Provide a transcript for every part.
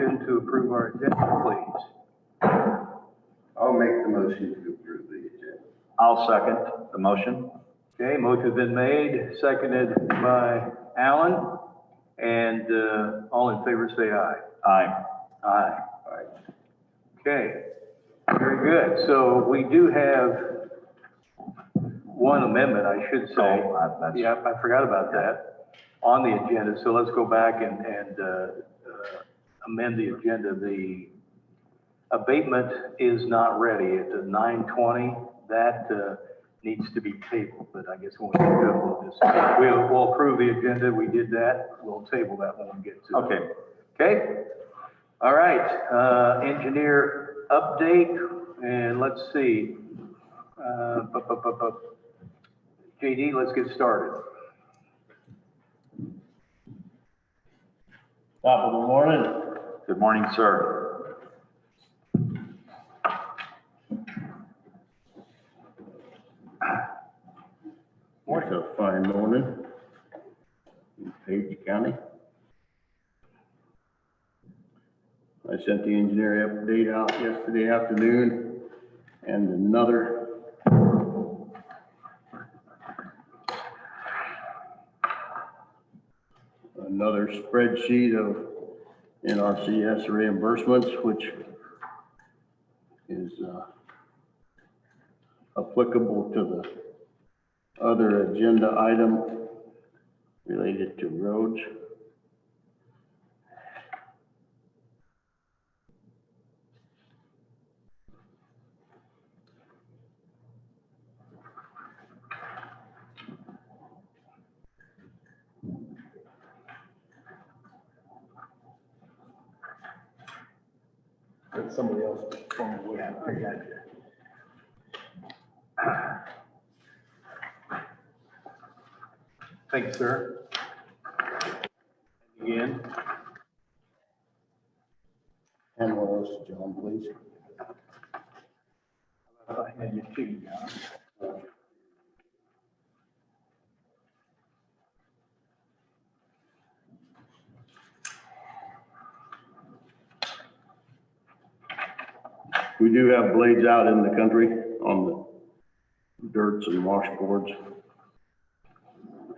motion to approve our agenda, please? I'll make the motion to approve the agenda. I'll second the motion. Okay, motion's been made, seconded by Alan, and all in favor say aye. Aye. Aye. Okay, very good. So we do have one amendment, I should say. Oh, that's- Yeah, I forgot about that on the agenda. So let's go back and amend the agenda. The abatement is not ready. It's at 9:20. That needs to be tabled, but I guess when we do it, we'll approve the agenda. We did that. We'll table that when we get to it. Okay. Okay? All right, engineer update, and let's see. JD, let's get started. Top of the morning. Good morning, sir. It's a fine morning in Page County. I sent the engineer update out yesterday afternoon and another spreadsheet of NRCS reimbursements, which is applicable to the other agenda item related to roads. Let somebody else phone away. Yeah, I got you. Thank you, sir. Again. And what else, John, please? I had your sheet, John. We do have blades out in the country on the dirts and washboards.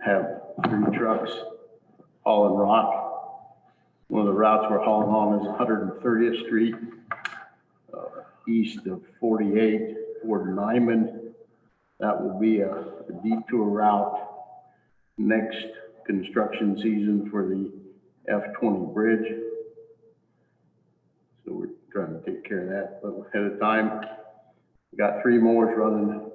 Have 3 trucks hauling rock. One of the routes we're hauling on is 130th Street, east of 48 toward Nyman. That will be a detour route next construction season for the F-20 bridge. So we're trying to take care of that a little ahead of time. We got 3 mowers running,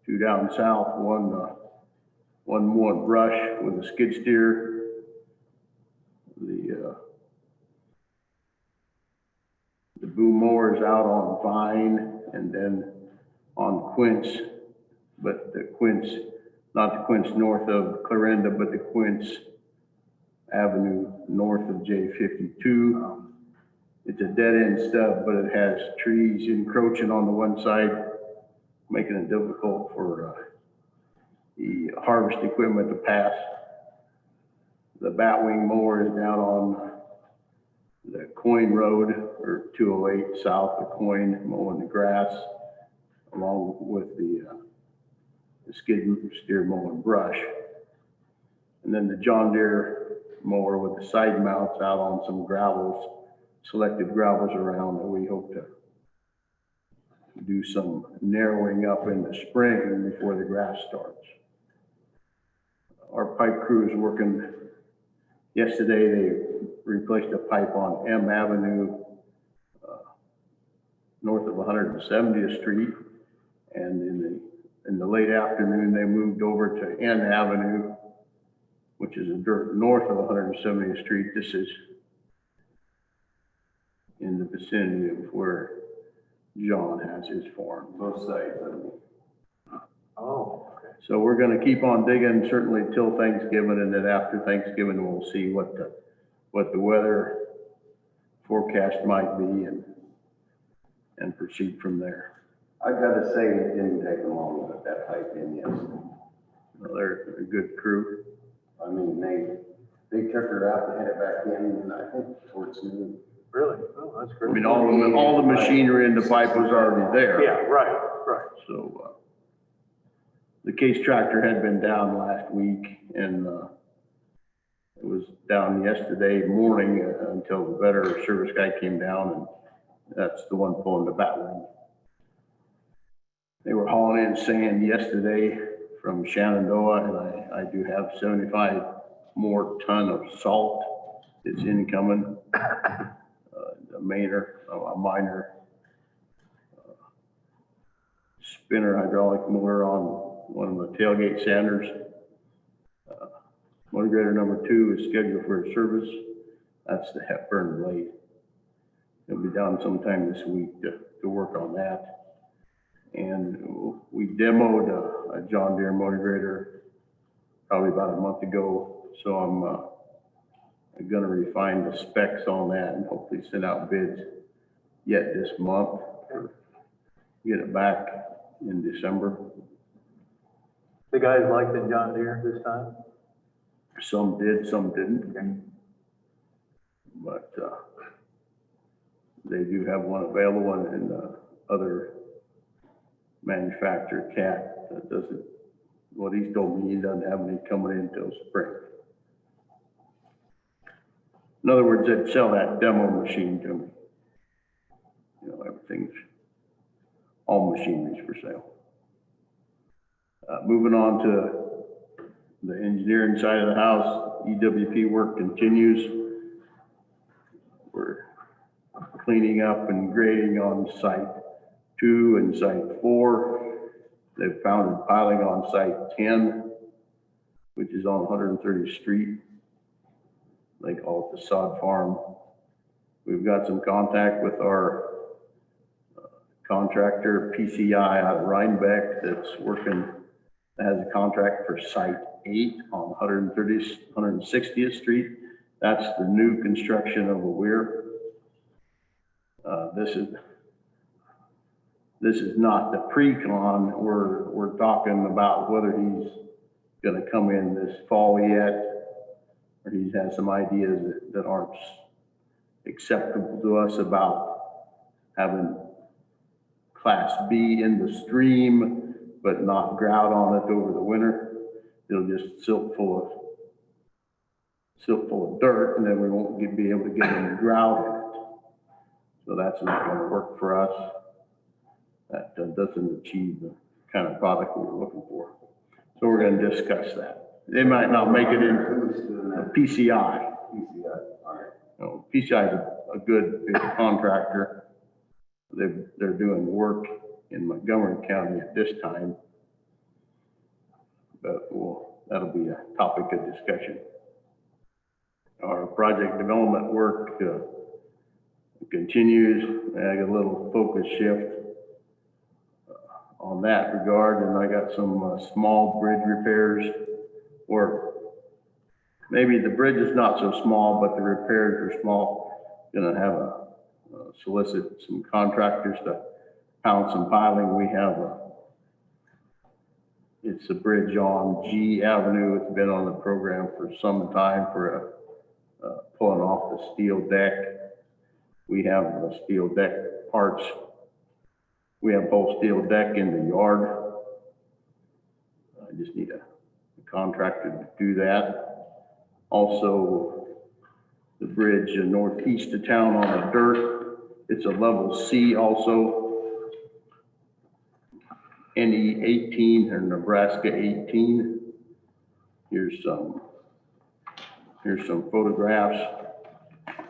2 down south, one mowing brush with a skid steer. The boom mower is out on Vine and then on Quince, but the Quince, not the Quince north of Clarinda, but the Quince Avenue north of J52. It's a dead end stub, but it has trees encroaching on the one side, making it difficult for the harvest equipment to pass. The batwing mower is down on the Coyne Road, or 208 south of Coyne, mowing the grass, along with the skid steer mowing brush. And then the John Deere mower with the side mounts out on some gravels, selected gravels around, that we hope to do some narrowing up in the spring before the grass starts. Our pipe crew is working. Yesterday, they replaced a pipe on M Avenue, north of 170th Street. And in the late afternoon, they moved over to N Avenue, which is in dirt north of 170th Street. This is in the vicinity of where John has his farm, both sides of me. Oh, okay. So we're gonna keep on digging certainly till Thanksgiving, and then after Thanksgiving, we'll see what the weather forecast might be and proceed from there. I gotta say, it didn't take them long to put that pipe in yesterday. Well, they're a good crew. I mean, They took her out and had it back in, and I think towards noon. Really? Oh, that's I great. mean, all the machinery in the pipe was already there. Yeah, right, right. So, the case tractor had been down last week and, it was down yesterday morning until the better service guy came down, and that's the one pulling the battering. They were hauling in sand yesterday from Shenandoah, and I do have 75 more ton of salt that's incoming. A minor spinner hydraulic motor on one of the tailgate sanders. Motor grader number 2 is scheduled for service. That's the Hepburn blade. It'll be down sometime this week to work on that. And we demoed a John Deere motor grader probably about a month ago. So I'm gonna refine the specs on that and hopefully send out bids yet this month. Get it back in December. The guys liked the John Deere this time? Some did, some didn't. But they do have one available, and the other manufacturer, Cat, that doesn't, what he's told me, he doesn't have any coming in until spring. In other words, they'd sell that demo machine to me. You know, everything's, all machinery's for sale. Moving on to the engineering side of the house, EWP work continues. We're cleaning up and grading on site 2 and site 4. They've found piling on site 10, which is on 130th Street. They call it the sod farm. We've got some contact with our contractor, PCI out of Rhinebeck, that's working, that has a contract for site 8 on 160th Street. That's the new construction of a weir. This is not the pre-con. We're talking about whether he's gonna come in this fall yet, or he's had some ideas that aren't acceptable to us about having Class B in the stream, but not grout on it over the winter. It'll just silt full of dirt, and then we won't be able to get any grout in it. So that's not gonna work for us. That doesn't achieve the kind of product we were looking for. So we're gonna discuss that. They might not make it in Who's doing that? PCI. PCI, all right. You know, PCI is a good big contractor. They're doing work in Montgomery County at this time. But that'll be a topic of discussion. Our project development work continues. I got a little focus shift on that regard, and I got some small bridge repairs, or maybe the bridge is not so small, but the repairs are small. Gonna have solicit some contractors to pound some piling. We have it's a bridge on G Avenue. It's been on the program for some time for pulling off the steel deck. We have the steel deck parts. We have both steel deck in the yard. I just need a contractor to do that. Also, the bridge northeast of town on the dirt, it's a level C also. NE 18 or Nebraska 18. Here's some photographs.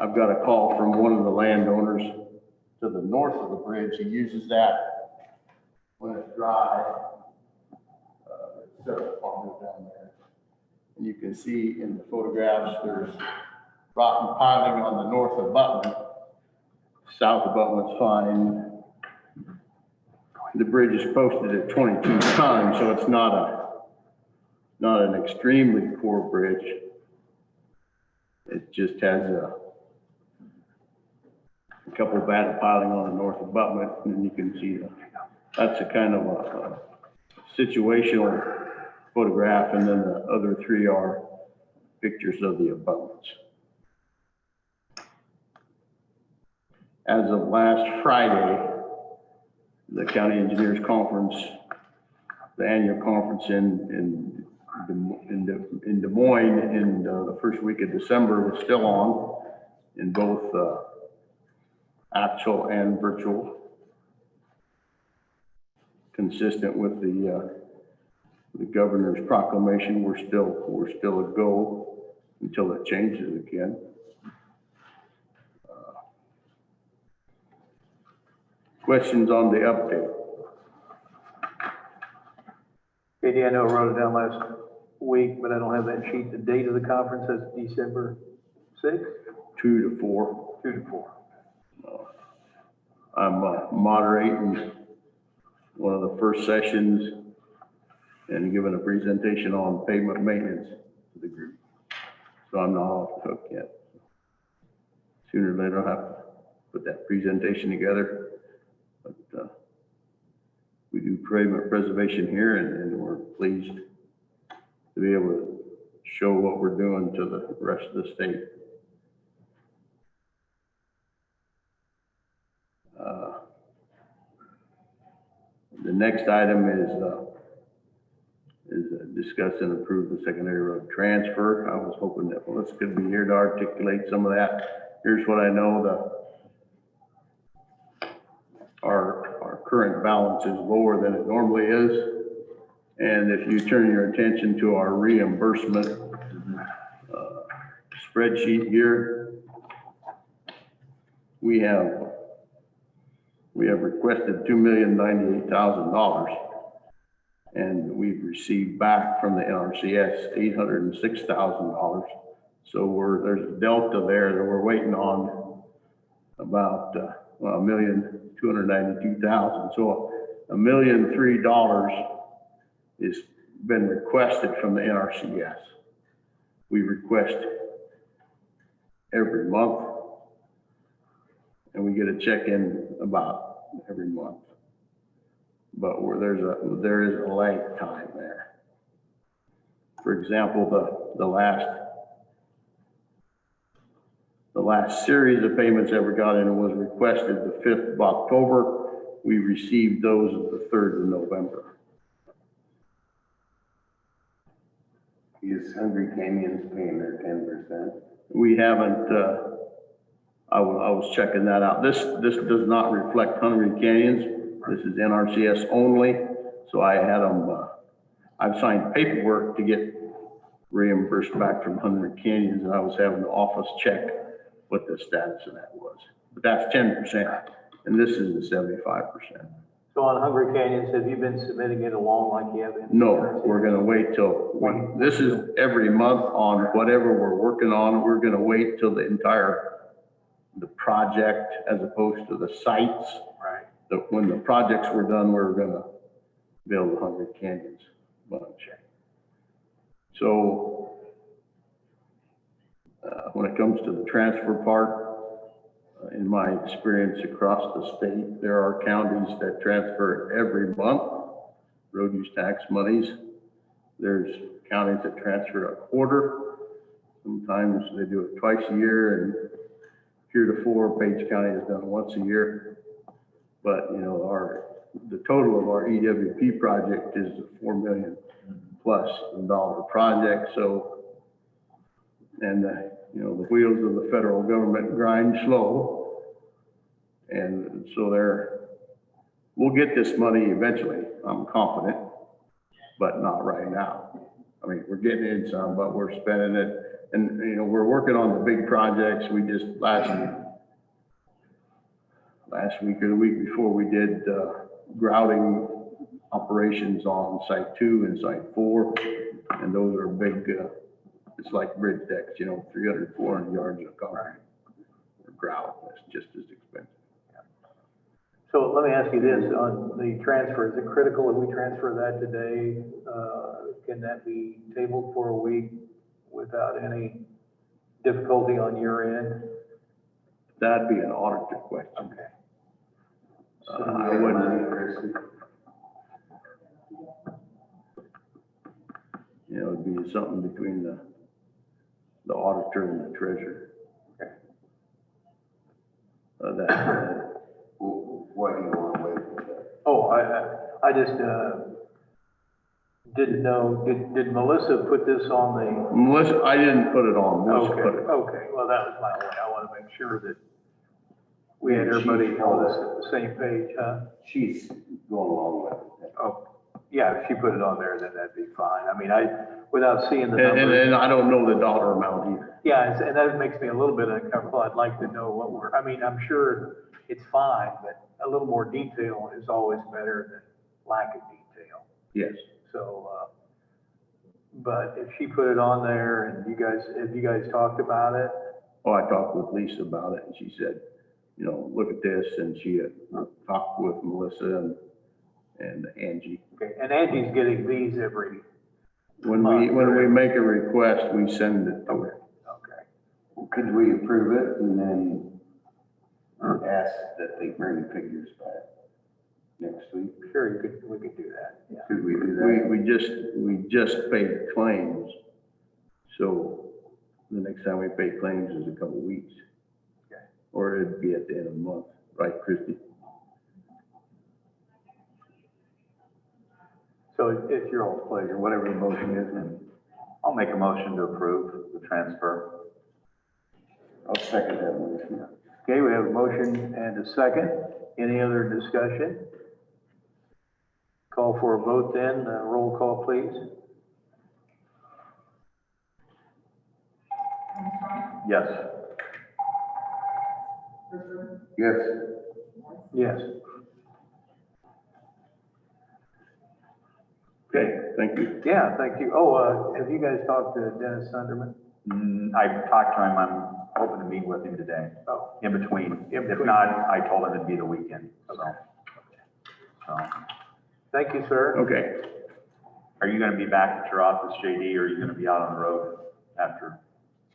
I've got a call from one of the landowners to the north of the bridge. He uses that when it's dry. Several farmers down there. And you can see in the photographs, there's rotten piling on the north of Butman. South of Butman's fine. The bridge is posted at 22 tons, so it's not an extremely poor bridge. It just has a couple of bad piling on the north of Butman, and you can see that's a kind of a situational photograph, and then the other 3 are pictures of the abutments. As of last Friday, the County Engineers Conference, the annual conference in Des Moines in the first week of December was still on in both actual and virtual, consistent with the governor's proclamation. We're still a go until it changes again. Questions on the update? Katie, I know I wrote it down last week, but I don't have that sheet. The date of the conference is December 6th? 2 to 4. 2 to 4. I'm moderating one of the first sessions and giving a presentation on pavement maintenance to the group. So I'm not off the hook yet. Sooner or later, I'll have to put that presentation together. But we do pavement preservation here, and we're pleased to be able to show what we're doing to the rest of the state. The next item is discuss and approve the secondary road transfer. I was hoping that Melissa could be here to articulate some of that. Here's what I know: our current balance is lower than it normally is, and if you turn your attention to our reimbursement spreadsheet here, we have requested $2,098,000, and we've received back from the NRCS $806,000. So there's a delta there that we're waiting on about $1,292,000. So $1.3 million is been requested from the NRCS. We request every month, and we get a check in about every month. But there is a lag time there. For example, the last series of payments ever got in was requested the 5th of October. We received those the 3rd of November. Is Hungry Canyons paying their 10%? We haven't, I was checking that out. This does not reflect Hungry Canyons. This is NRCS only. So I had them, I've signed paperwork to get reimbursed back from Hungry Canyons, and I was having the office check what the status of that was. But that's 10%, and this is the 75%. So on Hungry Canyons, have you been submitting it along like you have in? No, we're gonna wait till, this is every month on whatever we're working on. We're gonna wait till the project as opposed to the sites. Right. When the projects were done, we're gonna build the Hungry Canyons bunch. So when it comes to the transfer part, in my experience across the state, there are counties that transfer every month road use tax monies. There's counties that transfer a quarter. Sometimes they do it twice a year, and heretofore Page County has done once a year. But you know, the total of our EWP project is a $4 million+ project. So, and you know, the wheels of the federal government grind slow, and so we'll get this money eventually. I'm confident, but not right now. I mean, we're getting in some, but we're spending it, and you know, we're working on the big projects. We just last week or the week before, we did grouting operations on Site 2 and Site 4, and those are big. It's like bridge decks, you know, 300, 400 yards of concrete or grout. That's just as expensive. So let me ask you this, on the transfer, is it critical if we transfer that today? Can that be tabled for a week without any difficulty on your end? That'd be an auditor question. Okay. I wouldn't, you know, it'd be something between the the auditor and the treasurer. Okay. That, What do you want to wait for that? Oh, I just, didn't know, did Melissa put this on the? Melissa, I didn't put it on, Melissa Okay, put it. okay, well, that was my only, I want to make sure that we had Yeah, she's everybody told on us. the same page, huh? She's going along with it. Oh, yeah, if she put it on there, then that'd be fine. I mean, without seeing the And numbers. I don't know the dollar amount either. Yeah, and that makes me a little bit uncomfortable. I'd like to know what I mean, I'm sure it's fine, but a little more detail is always better than lack of detail. Yes. So, but if she put it on there and have you guys talked about it? Oh, I talked with Lisa about it and she said, you know, look at this, and she had talked with Melissa and Angie. Okay, and Angie's getting these every, When we make a request, we send it to her. okay. Could we approve it and then ask that they bring figures back next week? Sure, we could do that, yeah. Could we do that? We just paid claims. So the next time we pay claims is a couple of weeks. Okay. Or it'd be at the end of the month, right, Christie? So it's your all's pleasure, whatever the motion is, and I'll make a motion to approve the transfer. I'll second that motion. okay, we have a motion and a second. Any other discussion? Call for a vote then, roll call, please. Yes. Yes. Yes. Okay, thank you. Yeah, thank you. Oh, have you guys talked to Dennis Sunderman? I talked to him, I'm hoping to meet with him today, Oh, in between. In If between. not, I told him it'd be the weekend, so. thank you, sir. Okay. Are you gonna be back at your office, JD, or are you gonna be out on the road after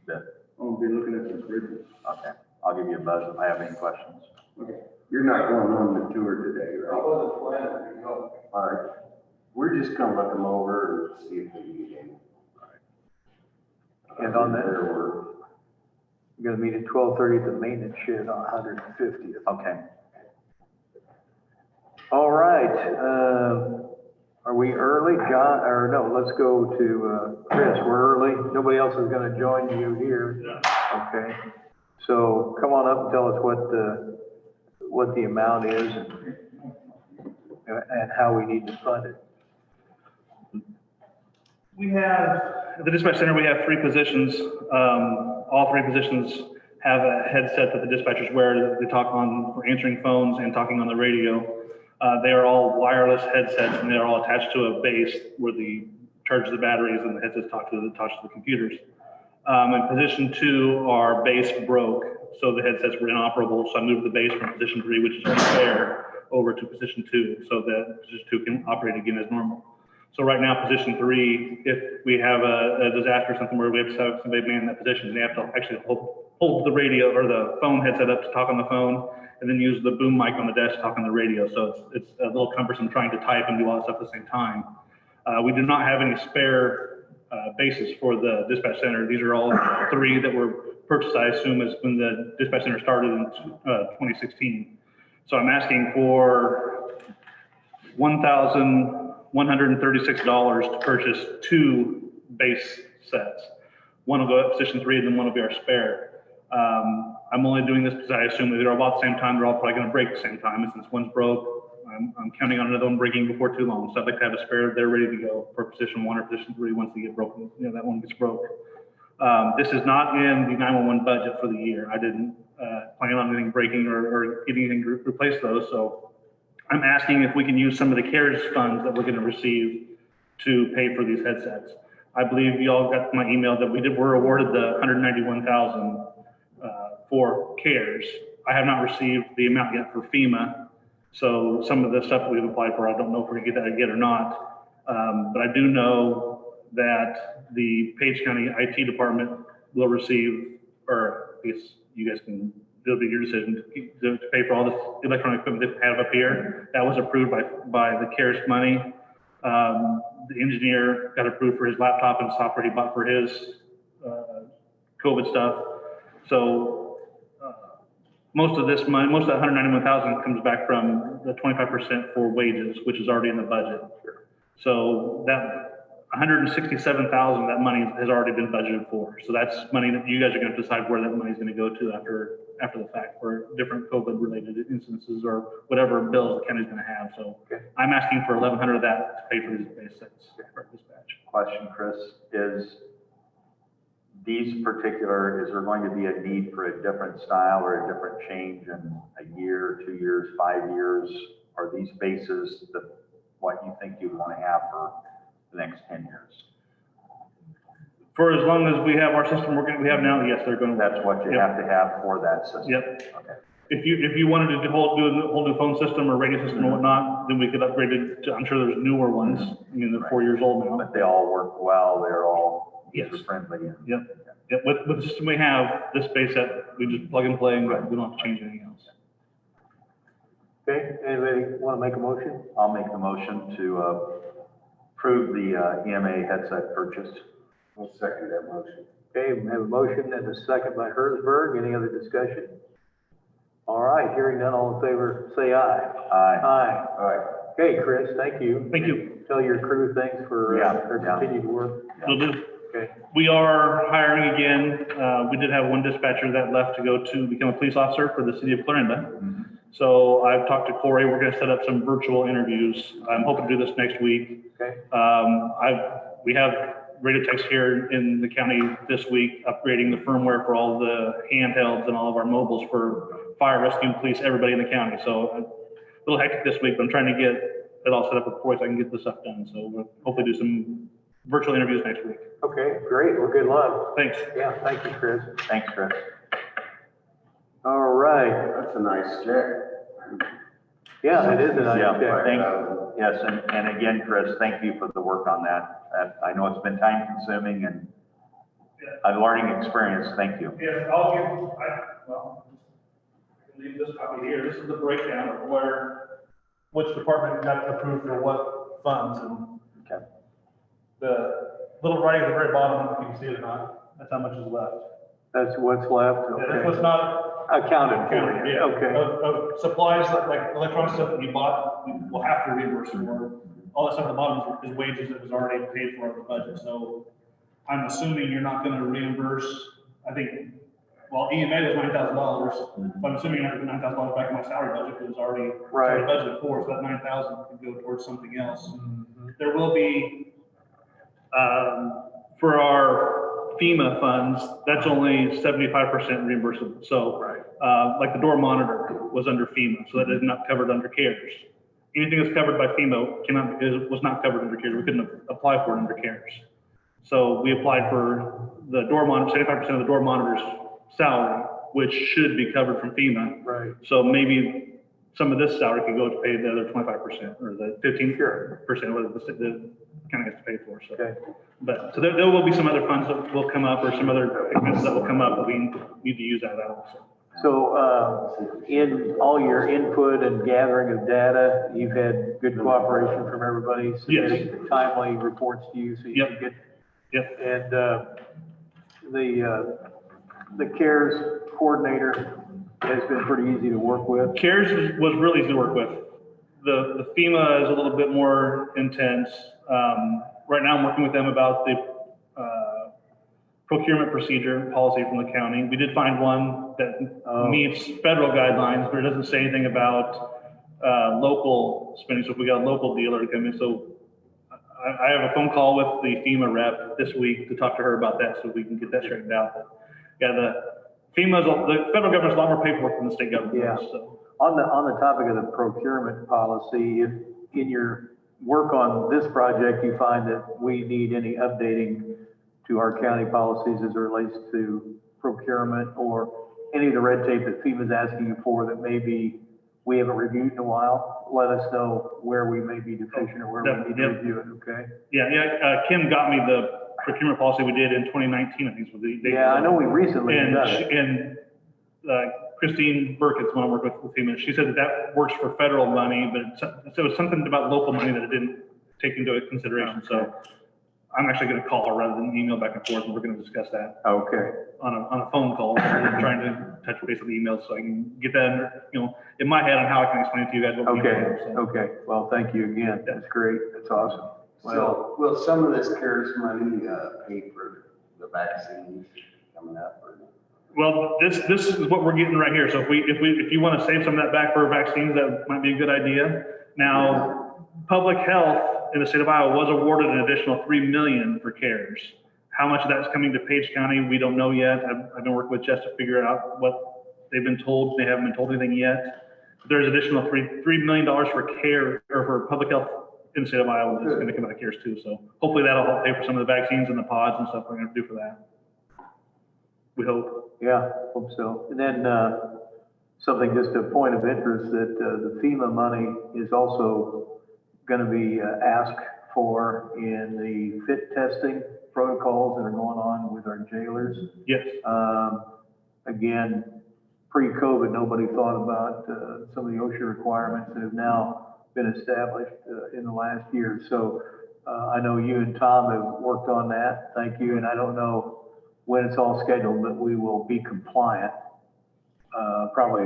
this? I'll be looking at the bridges. Okay, I'll give you a buzz if I have any questions. Okay. You're not going on the tour today, right? I wasn't planning to go. All right. We're just gonna look them over and see if they need any. And on that- We're We're gonna meet at 12:30 at the maintenance shed on 150th. Okay. All right, are we early, John, or no, let's go to, Chris, we're early. Nobody else is gonna join you here. Okay, so come on up and tell us what the amount is and how we need to fund it. We have, at the dispatch center, we have 3 positions. All 3 positions have a headset that the dispatchers wear that they talk on for answering phones and talking on the radio. They are all wireless headsets and they're all attached to a base where the charges the batteries and the headsets talk to the computers. In position 2, our base broke, so the headsets were inoperable. So I moved the base from position 3, which is unfair, over to position 2, so that position 2 can operate again as normal. So right now, position 3, if we have a disaster or something where we have to have somebody man that position, they have to actually hold the radio or the phone headset up to talk on the phone, and then use the boom mic on the desk to talk on the radio. So it's a little cumbersome trying to type and do all that stuff at the same time. We do not have any spare bases for the dispatch center. These are all 3 that were purchased, I assume, as when the dispatch center started in 2016. So I'm asking for $1,136 to purchase 2 base sets. One will go at position 3, and then one will be our spare. I'm only doing this because I assume that they're all about the same time. They're all probably going to break at the same time. And since one's broke, I'm counting on another one breaking before too long. So I'd like to have a spare there ready to go for position 1 or position 3 once they get broken. You know, that one gets broke. This is not in the 911 budget for the year. I didn't plan on anything breaking or getting anything to replace those. So I'm asking if we can use some of the CARES funds that we're going to receive to pay for these headsets. I believe you all got my email that we're awarded the $191,000 for CARES. I have not received the amount yet for FEMA. So some of the stuff we've applied for, I don't know if we're gonna get that yet or not. But I do know that the Page County IT department will receive, or I guess you guys can, it'll be your decision to pay for all this electronic equipment that we have up here. That was approved by the CARES money. The engineer got approved for his laptop and software he bought for his COVID stuff. So most of this money, most of that 191,000 comes back from the 25% for wages, which is already in the budget. So that 167,000, that money has already been budgeted for. So that's money that you guys are going to decide where that money is going to go to after the fact for different COVID related instances or whatever bills the county's going to have. So I'm asking for 1,100 of that to pay for these base sets for dispatch. Question, Chris, is there going to be a need for a different style or a different change in a year, 2 years, 5 years? Are these bases what you think you want to have for the next 10 years? For as long as we have our system we have now, yes, they're going to. That's what you have to have for that system? Yep. Okay. If you wanted to do a whole new phone system or radio system or whatnot, then we could upgrade it to, I'm sure there's newer ones. I mean, they're 4 years old now. But they all work well, they're all Yes. user-friendly? Yep. Yep. With the system we have, this base set, we just plug and play and we don't have to change anything else. Okay, anybody want to make a motion? I'll make the motion to approve the EMA headset purchase. I'll second that motion. Okay, we have a motion and a second by Herzberg. Any other discussion? All right, hearing none, all in favor, say aye. Aye. Aye. All right. Okay, Chris, thank you. Thank you. Tell your crew thanks for their Yeah. continued work. Will do. Okay, We are hiring again. We did have one dispatcher that left to go to become a police officer for the city of Clarinda. So I've talked to Corey. We're going to set up some virtual interviews. I'm hoping to do this next week. okay, We have radio techs here in the county this week, upgrading the firmware for all the handhelds and all of our mobiles for fire, rescue, and police, everybody in the county. So a little hectic this week, but I'm trying to get it all set up with Corey so I can get this stuff done. So we'll hopefully do some virtual interviews next week. okay, great. Well, good luck. Thanks. Yeah, thank you, Chris. Thanks, Chris. All right. That's a nice check. Yeah, it is a nice Yeah, check. Yes, and again, Chris, thank you for the work on that. I know it's been time consuming and a learning experience. Thank you. Yes, I'll give, I can leave this copy here. This is the breakdown of which department got approved for what funds. And Okay. the little writing at the very bottom, I don't know if you can see it or not, that's how much is left. That's what's left, Yeah, that's okay. what's not Accounted for, yeah. okay. Of supplies, like electronic stuff that you bought, we'll have to reimburse for. All that stuff at the bottom is wages that was already paid for in the budget. So I'm assuming you're not gonna reimburse, I think, well, EMA was $9,000. But I'm assuming you're not gonna put $9,000 back in my salary budget, because it's already Right. budgeted for, so that 9,000 could go towards something else. There will be, for our FEMA funds, that's only 75% reimbursable. So, like the door monitor was under FEMA, so that is not covered under CARES. Anything that's covered by FEMA was not covered under CARES. We couldn't apply for it under CARES. So we applied for the door monitor, 75% of the door monitor's salary, which should be covered from FEMA. Right. So maybe some of this salary could go to pay the other 25% or the 15%, whatever the county has to pay for. So. Okay. But, so there will be some other funds that will come up or some other expenses that will come up that we need to use out of that also. So, in all your input and gathering of data, you've had good cooperation from everybody, submitting timely reports to you, so you Yep. can get. Yep. And, the CARES coordinator has been pretty easy to work with. CARES was really easy to work with. The FEMA is a little bit more intense. Right now I'm working with them about the procurement procedure policy from the county. We did find one that meets federal guidelines, but it doesn't say anything about local spending. So if we got a local dealer to come in, so I have a phone call with the FEMA rep this week to talk to her about that so we can get that straightened out. But yeah, the federal government's a lot more paperwork than the state government. Yeah. So. On the topic of the procurement policy, if in your work on this project, you find that we need any updating to our county policies as it relates to procurement or any of the red tape that FEMA's asking you for that maybe we haven't reviewed in a while, let us know where we may be deficient or where we need to review it, okay? Yeah, Kim got me the procurement policy we did in 2019, I think was the date. Yeah, I know we recently done it. And Christine Burke is the one I work with FEMA. She said that works for federal money, but it was something about local money that it didn't take into consideration. So I'm actually going to call her rather than email back and forth, and we're going to discuss that Okay, on a phone call, rather than trying to touch base with the emails, so I can get that, in my head on how I can explain it to you guys. What we okay, do, so. okay. Well, thank you again. That's great. That's awesome. Well, So will some of this CARES money, pay for the vaccines coming up or? Well, this is what we're getting right here. So if you want to save some of that back for vaccines, that might be a good idea. Now, public health in the state of Iowa was awarded an additional $3 million for CARES. How much of that's coming to Page County, we don't know yet. I've been working with Jess to figure out what they've been told. They haven't been told anything yet. But there's additional $3 million for care or for public health in the state of Iowa that's going to come out of CARES too. So hopefully that'll help pay for some of the vaccines and the pods and stuff we're going to do for that. We hope. yeah, hope so. And then, something, just a point of interest, that, the FEMA money is also gonna be, asked for in the fit testing protocols that are going on with our jailers. Yes. Again, pre-COVID, nobody thought about, some of the OSHA requirements that have now been established, in the last year. So, I know you and Tom have worked on that. Thank you. And I don't know when it's all scheduled, but we will be compliant, probably,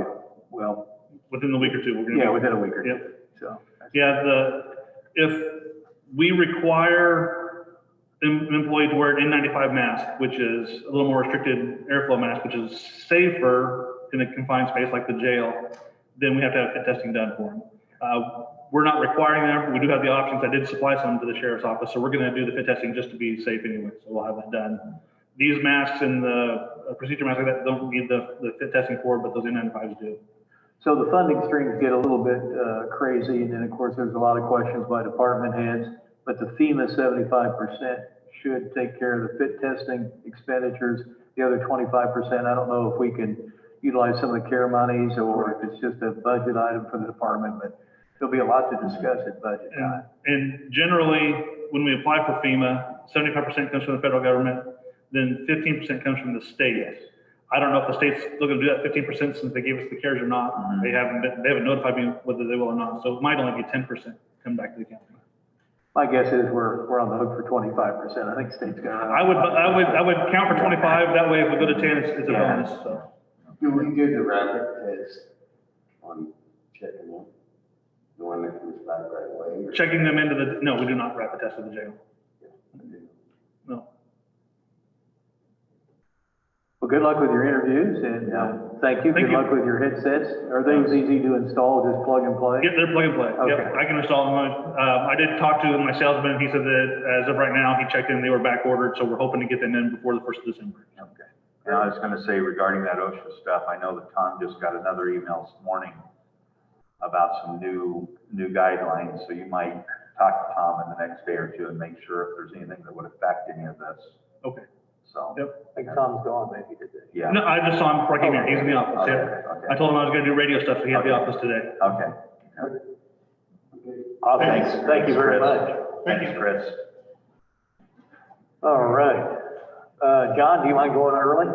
well, Within the week or two, we're going to. yeah, within a week or two. Yep. So, Yeah, if we require an employee to wear an N95 mask, which is a little more restricted airflow mask, which is safer in a confined space like the jail, then we have to have fit testing done for them. We're not requiring that, but we do have the options. I did supply some to the sheriff's office, so we're going to do the fit testing just to be safe anyway. So we'll have that done. These masks and the procedure masks like that don't need the fit testing for, but those N95s do. so the funding streams get a little bit, crazy, and then, of course, there's a lot of questions by department heads, but the FEMA 75% should take care of the fit testing expenditures. The other 25%, I don't know if we can utilize some of the care monies, or if it's just a budget item for the department, but there'll be a lot to discuss at budget time. And generally, when we apply for FEMA, 75% comes from the federal government, then 15% comes from the state. I don't know if the state's looking to do that 15% since they gave us the CARES or not. They haven't notified me whether they will or not. So it might only be 10% come back to the county. My guess is we're on the hook for 25%. I think state's got. I would count for 25. That way, if we go to 10, it's a Yeah. bonus. So Do we do the rapid test on checking them? The one that comes back right away? or- checking them into no, we do not rapid test at the jail. No. Well, good luck with your interviews, and, thank you. Thank Good you. luck with your headsets. Are those easy to install, just plug and play? Yeah, they're plug and play. Okay. Yep, I can install them. I did talk to my salesman. He said that as of right now, he checked in, they were back ordered, so we're hoping to get them in before the 1st of December. Okay. And I was gonna say regarding that OSHA stuff, I know that Tom just got another email this morning about some new guidelines, so you might talk to Tom in the next day or two and make sure if there's anything that would affect any of this, Okay. so. Yep. I think Tom's gone maybe today. Yeah. No, I just saw him before I came here. He's in the office. Okay, Yeah. okay. I told him I was gonna do radio stuff, so he had the office today. Okay. Awesome. Thank you very much. Thanks, Chris. All right. John, do you mind going early?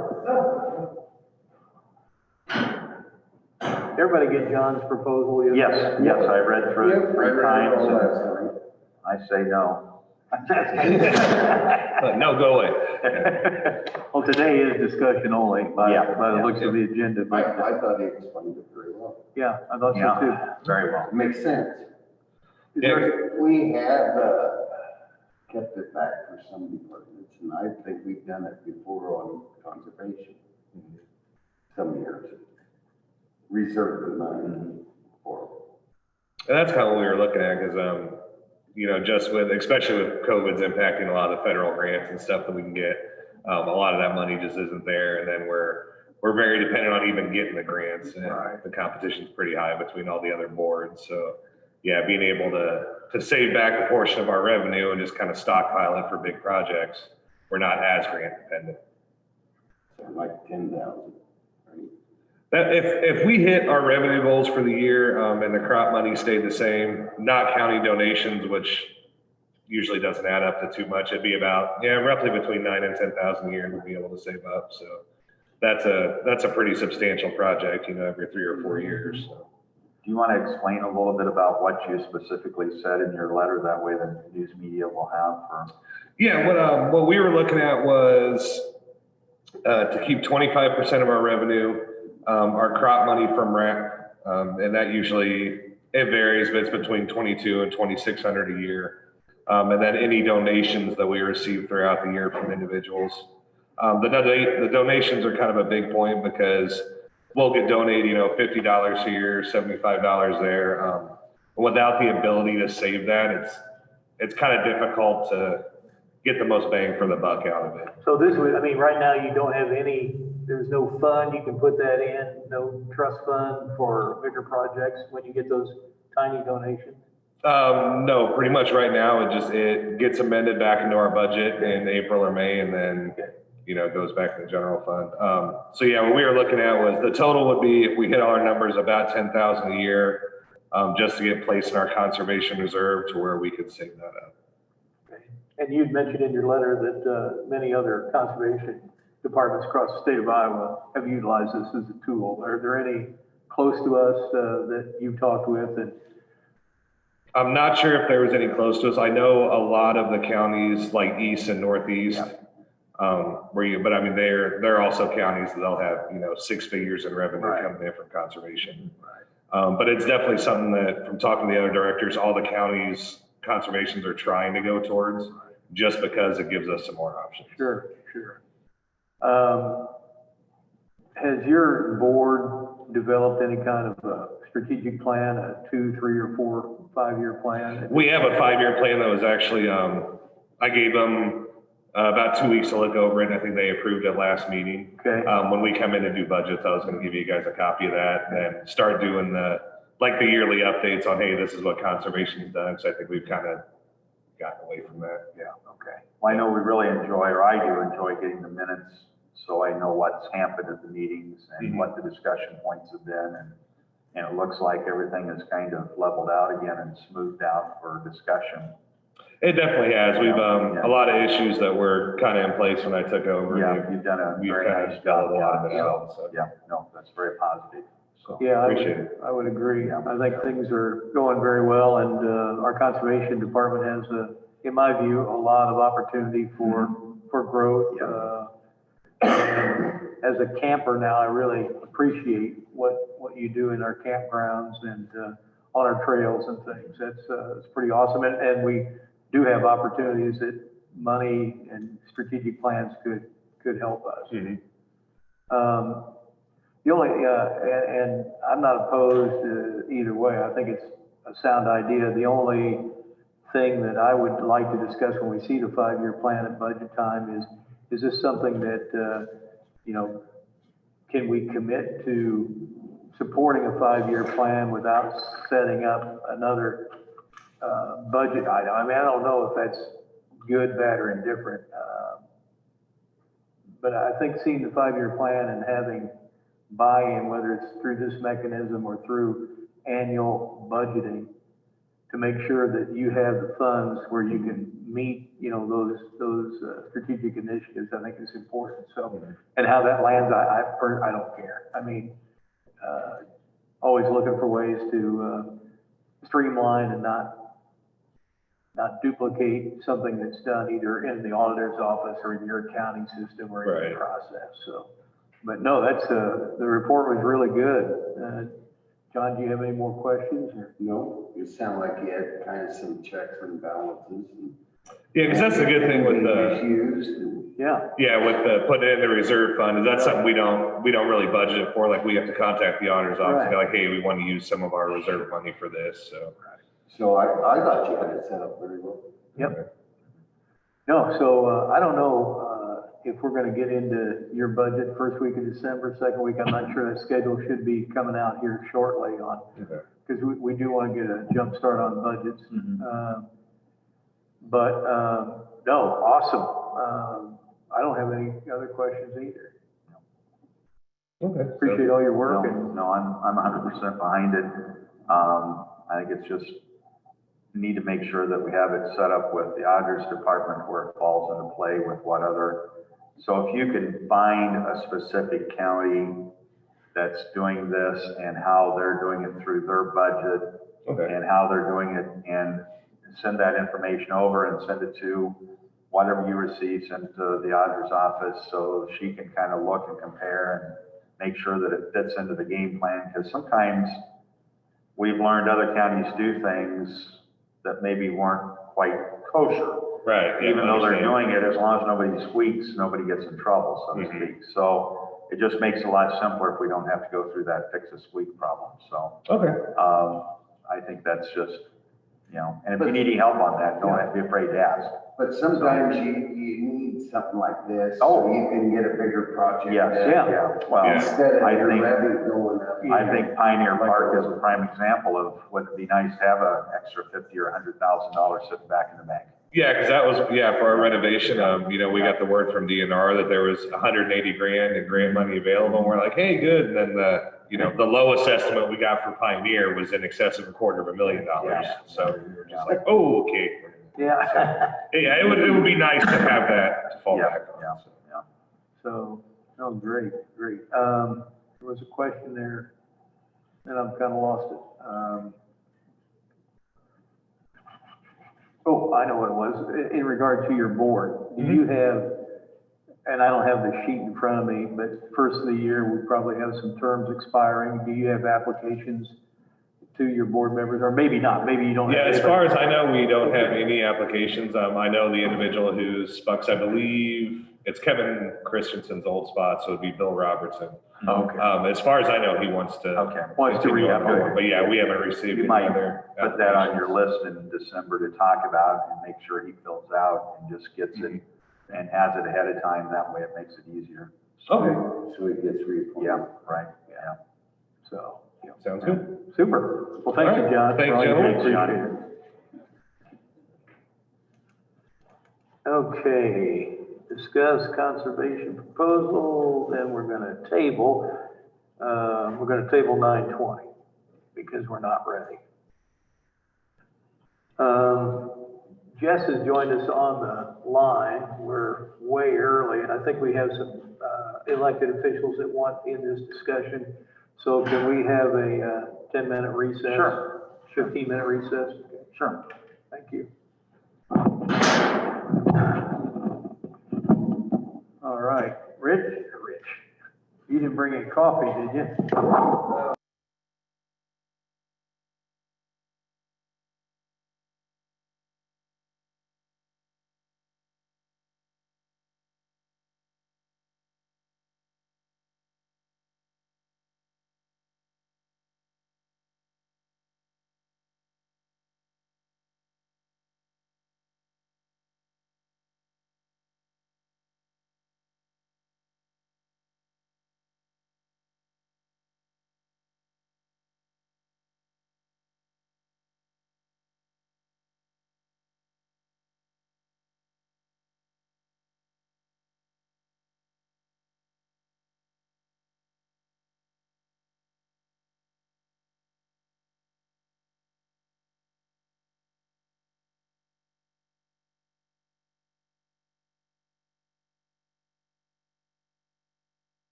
Everybody get John's proposal? Yes, yes, I read through Yep, it I 3 read it times, all and last night. I say no. No, go away. Well, today is discussion only by Yeah. the looks of the agenda, I but, thought he explained it very well. yeah, I thought so too. Yeah, very well. It makes sense. Is there- We have, kept it back for some departments, and I think we've done it before on conservation. Some years. Reserve the money for. And that's kind of what we were looking at, because, just with, especially with COVID's impacting a lot of the federal grants and stuff that we can get, a lot of that money just isn't there. And then we're very dependent on even getting the grants, and the competition's pretty high between all the other boards. So, yeah, being able to save back a portion of our revenue and just kind of stockpile it for big projects, we're not as grant dependent. Like 10,000, right? That if we hit our revenue goals for the year, and the crop money stayed the same, not counting donations, which usually doesn't add up to too much, it'd be about, roughly between 9,000 and 10,000 a year we'd be able to save up. So that's a pretty substantial project, every 3 or 4 years. So. Do you want to explain a little bit about what you specifically said in your letter? That way the news media will have for. Yeah, what we were looking at was to keep 25% of our revenue, our crop money from RAC, and that usually, it varies, but it's between 22 and 2,600 a year. And then any donations that we receive throughout the year from individuals. The donations are kind of a big point because we'll get donated, $50 here, $75 there. Without the ability to save that, it's kind of difficult to get the most bang for the buck out of it. So this would, I mean, right now you don't have there's no fund, you can put that in, no trust fund for bigger projects when you get those tiny donations? No, pretty much right now, it gets amended back into our budget in April or May, and then, it goes back to the general fund. So yeah, what we were looking at was the total would be, if we hit all our numbers, about 10,000 a year, just to get placed in our conservation reserve to where we could save that up. And you'd mentioned in your letter that many other conservation departments across the state of Iowa have utilized this as a tool. Are there any close to us that you've talked with? And I'm not sure if there was any close to us. I know a lot of the counties like east and northeast, but I mean, they're also counties that they'll have, 6 figures in revenue coming in from conservation. But it's definitely something that, from talking to the other directors, all the counties conservations are trying to go towards, just because it gives us some more options. Sure. Has your board developed any kind of a strategic plan, a 2, 3, or 4, 5-year plan? We have a 5-year plan that was actually, I gave them about 2 weeks to look over it, and I think they approved it last meeting. Okay. When we come in to do budgets, I was going to give you guys a copy of that and start doing the yearly updates on, hey, this is what conservation's done. So I think we've kind of gotten away from that. Yeah, okay. Well, I know we really enjoy, or I do enjoy getting the minutes, so I know what's happened at the meetings and what the discussion points have been. And it looks like everything is kind of leveled out again and smoothed out for discussion. It definitely has. We've, a lot of issues that were kind of in place when I took over. Yeah, you've done a We've very kind nice of got job. a lot of it Yeah. out. So. Yeah, no, that's very positive. So, Yeah, Appreciate it. I would agree. I think things are going very well, and our conservation department has, in my view, a lot of opportunity for growth. And as a camper now, I really appreciate what you do in our campgrounds and on our trails and things. It's pretty awesome, and we do have opportunities that money and strategic plans could help us. The only, and I'm not opposed to either way. I think it's a sound idea. The only thing that I would like to discuss when we see the 5-year plan at budget time is this something that, can we commit to supporting a 5-year plan without setting up another budget item? I mean, I don't know if that's good, bad, or indifferent. But I think seeing the 5-year plan and having buy-in, whether it's through this mechanism or through annual budgeting, to make sure that you have the funds where you can meet, those strategic initiatives, I think is important. So, and how that lands, I don't care. I mean, always looking for ways to streamline and not duplicate something that's done either in the auditor's office or in your accounting system or in your process. So, but no, the report was really good. John, do you have any more questions? Or? No, it sounded like you had kind of some checks and balances. Yeah, because that's the good thing with the issues. with the putting it in the reserve fund. Is that's something we don't really budget for. Like we have to contact the auditor's office and be like, hey, we want to use some of our reserve money for this. So I thought you had it set up very well. Yep. No, so I don't know if we're going to get into your budget first week of December, second week. I'm not sure that schedule should be coming out here shortly on, because we do want to get a jump start on budgets. No, awesome. I don't have any other questions either. Okay. Appreciate all your work. No, I'm 100% behind it. I think it's just need to make sure that we have it set up with the auditor's department where it falls into play with what other. So if you can find a specific county that's doing this and how they're doing it through their budget and how they're doing it, and send that information over and send it to whatever you receive, send it to the auditor's office so she can kind of look and compare and make sure that it fits into the game plan. Because sometimes we've learned other counties do things that maybe weren't quite kosher. Right. yeah, Even though they're understand. doing it, as long as nobody squeaks, nobody gets in trouble, so to Mhm. speak. So it just makes it a lot simpler if we don't have to go through that fix a squeak problem. So, Okay. I think that's just, and if you need any help on that, don't have to be afraid to ask. But sometimes you need something like this, Oh. so you can get a bigger project. Yes, done. yeah, well, Instead of I your think, levy going up. I think Pioneer Park is a prime example of, wouldn't it be nice to have an extra $50,000 or $100,000 sitting back in the bank? Yeah, because that was, for our renovation, we got the word from DNR that there was 180 grand in grant money available. And we're like, hey, good. And then the lowest estimate we got for Pioneer was in excess of $250,000. Yeah. So we were just like, oh, okay. Yeah. Yeah, it would be nice to have that to fall Yeah, back on. yeah, so. yeah. So, oh, great, great. There was a question there, and I've kind of lost it. Oh, I know what it was. In regard to your board, do you have, and I don't have the sheet in front of me, but first of the year, we probably have some terms expiring. Do you have applications to your board members, or maybe not? Maybe you don't have. Yeah, as anybody. far as I know, we don't have any applications. I know the individual who spucks, I believe, it's Kevin Christensen's old spot, so it'd be Bill Robertson. Okay. As far as I know, he wants to. Okay, wants to continue on re-up. board, But yeah, we haven't received You any might other. put that on your applications. list in December to talk about and make sure he fills out and just gets it and has it ahead of time. That way it makes it easier. Okay, So it gets reappointed. Yeah, right, yeah. So, yeah. sounds good. Super. Well, thank you, All right. John. Thanks, for all you gentlemen. do. Appreciate it. Okay, discuss conservation proposal, then we're gonna table, 920 because we're not ready. Jess has joined us on the line. We're way early, and I think we have some, elected officials that want in this discussion. So can we have a, 10-minute recess? Sure. 15-minute recess? Sure. Thank you. All right, Rich, you didn't bring any coffee, did you?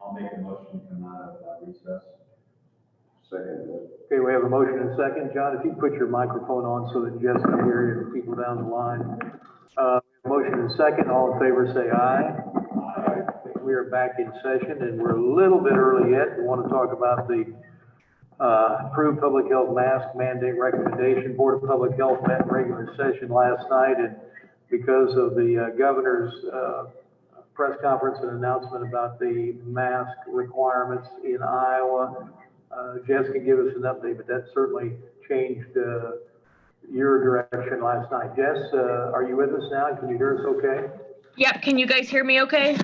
I'll make a motion to come out of recess. Second. Okay, we have a motion and a second. John, if you put your microphone on so that Jess can hear you and people down the line. Motion and second, all in favor say aye. Aye. We are back in session and we're a little bit early yet. We want to talk about the approved public health mask mandate recommendation. Board of Public Health met in regular session last night, and because of the governor's press conference and announcement about the mask requirements in Iowa, Jess can give us an update, but that certainly changed your direction last night. Jess, are you with us now? Can you hear us okay? Yep, can you guys hear me okay?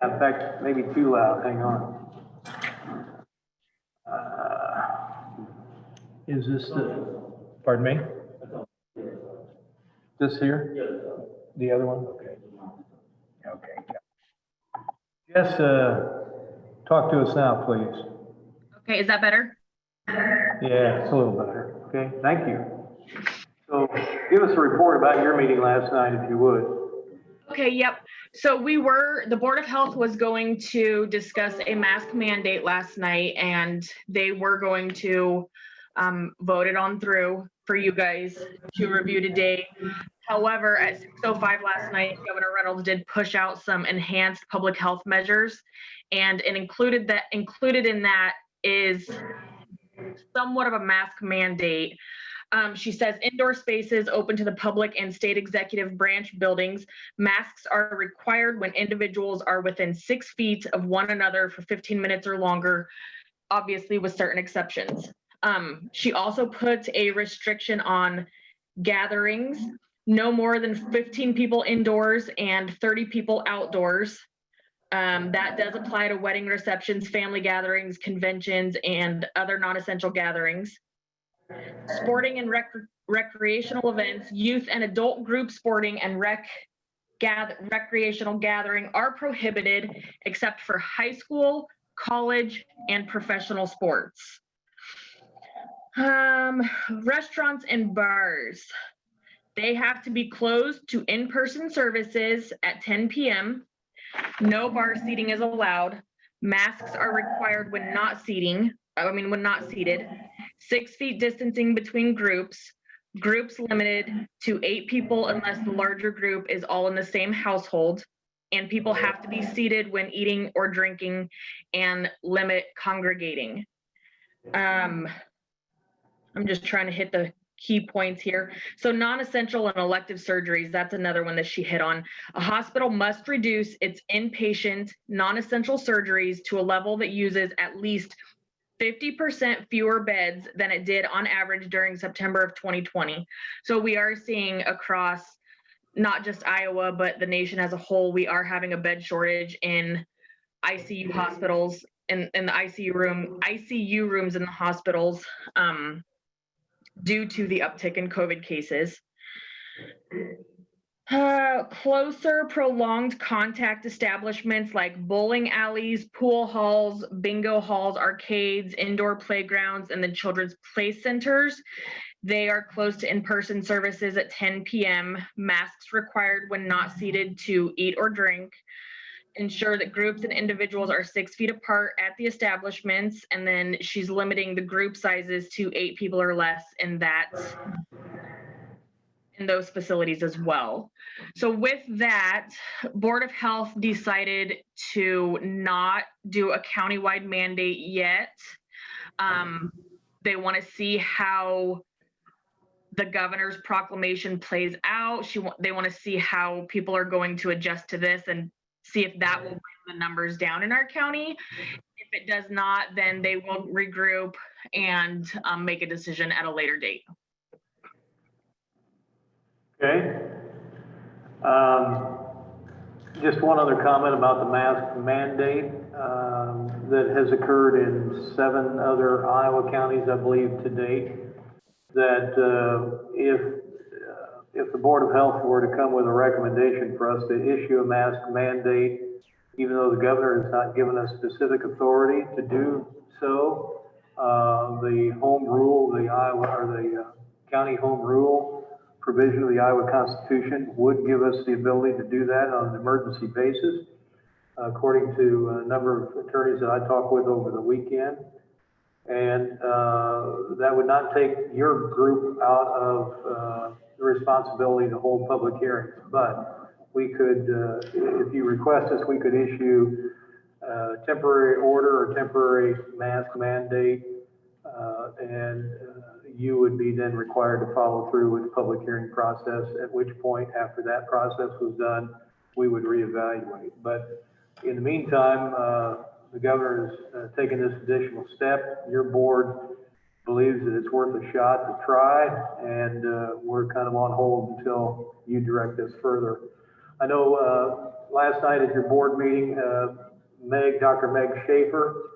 In fact, maybe too loud. Hang on. Is this the, pardon me? This here? The other one? Okay. Okay. Jess, talk to us now, please. Okay, is that better? Yeah, it's a little better. Okay, thank you. So give us a report about your meeting last night, if you would. Okay, yep. So the Board of Health was going to discuss a mask mandate last night, and they were going to vote it on through for you guys to review today. However, at 6:05 last night, Governor Reynolds did push out some enhanced public health measures, and included in that is somewhat of a mask mandate. She says indoor spaces open to the public and state executive branch buildings, masks are required when individuals are within 6 feet of one another for 15 minutes or longer, obviously with certain exceptions. She also put a restriction on gatherings, no more than 15 people indoors and 30 people outdoors. That does apply to wedding receptions, family gatherings, conventions, and other non-essential gatherings. Sporting and recreational events, youth and adult group sporting and recreational gathering are prohibited except for high school, college, and professional sports. Restaurants and bars, they have to be closed to in-person services at 10 p.m. No bar seating is allowed. Masks are required when not seated. 6 feet distancing between groups. Groups limited to 8 people unless the larger group is all in the same household. And people have to be seated when eating or drinking and limit congregating. I'm just trying to hit the key points here. So non-essential and elective surgeries, that's another one that she hit on. A hospital must reduce its inpatient non-essential surgeries to a level that uses at least 50% fewer beds than it did on average during September of 2020. So we are seeing across not just Iowa, but the nation as a whole, we are having a bed shortage in ICU hospitals and in the ICU rooms in the hospitals due to the uptick in COVID cases. Closer prolonged contact establishments like bowling alleys, pool halls, bingo halls, arcades, indoor playgrounds, and the children's play centers. They are closed to in-person services at 10 p.m. Masks required when not seated to eat or drink. Ensure that groups and individuals are 6 feet apart at the establishments. And then she's limiting the group sizes to 8 people or less in those facilities as well. So with that, Board of Health decided to not do a countywide mandate yet. They want to see how the governor's proclamation plays out. They want to see how people are going to adjust to this and see if that will bring the numbers down in our county. If it does not, then they will regroup and make a decision at a later date. Okay. Just one other comment about the mask mandate that has occurred in 7 other Iowa counties, I believe, to date. That if the Board of Health were to come with a recommendation for us to issue a mask mandate, even though the governor has not given us specific authority to do so, the home rule, the county home rule provision of the Iowa Constitution would give us the ability to do that on an emergency basis. according to a number of attorneys that I talked with over the weekend. And that would not take your group out of the responsibility to hold public hearings. But we could, if you request this, we could issue a temporary order or temporary mask mandate. And you would be then required to follow through with the public hearing process, at which point, after that process was done, we would reevaluate. But in the meantime, the governor has taken this additional step. Your board believes that it's worth a shot to try, and we're kind of on hold until you direct us further. I know last night at your board meeting, Dr. Meg Schaefer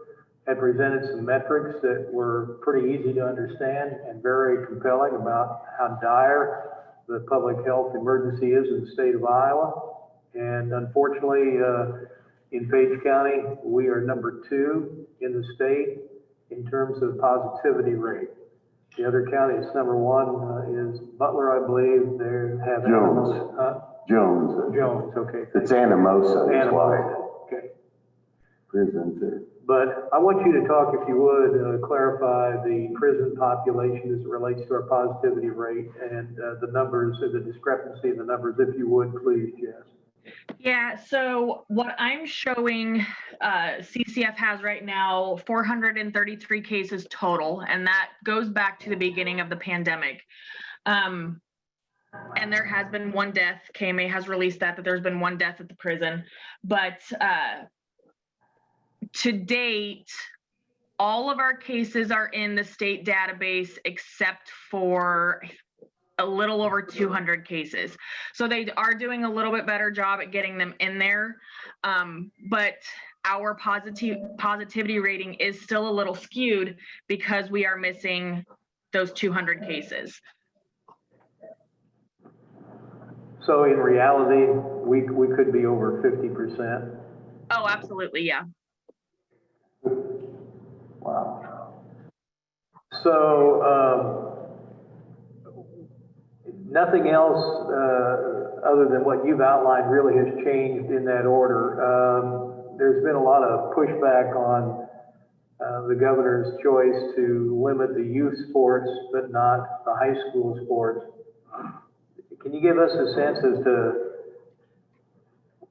had presented some metrics that were pretty easy to understand and very compelling about how dire the public health emergency is in the state of Iowa. And unfortunately, in Page County, we are number 2 in the state in terms of positivity rate. The other county that's number 1 is Butler, I believe. They have Jones. Jones. Jones, okay. It's Anamosa is why. Anamosa, okay. Prisons are. But I want you to talk, if you would, clarify the prison population as it relates to our positivity rate and the numbers, the discrepancy in the numbers, if you would, please, Jess. Yeah, so what I'm showing, CCF has right now 433 cases total, and that goes back to the beginning of the pandemic. And there has been one death. KMA has released that there's been one death at the prison. But to date, all of our cases are in the state database except for a little over 200 cases. So they are doing a little bit better job at getting them in there. But our positivity rating is still a little skewed because we are missing those 200 cases. So in reality, we could be over 50%. Oh, absolutely, yeah. Wow. So nothing else other than what you've outlined really has changed in that order. There's been a lot of pushback on the governor's choice to limit the youth sports, but not the high school sports. Can you give us a sense as to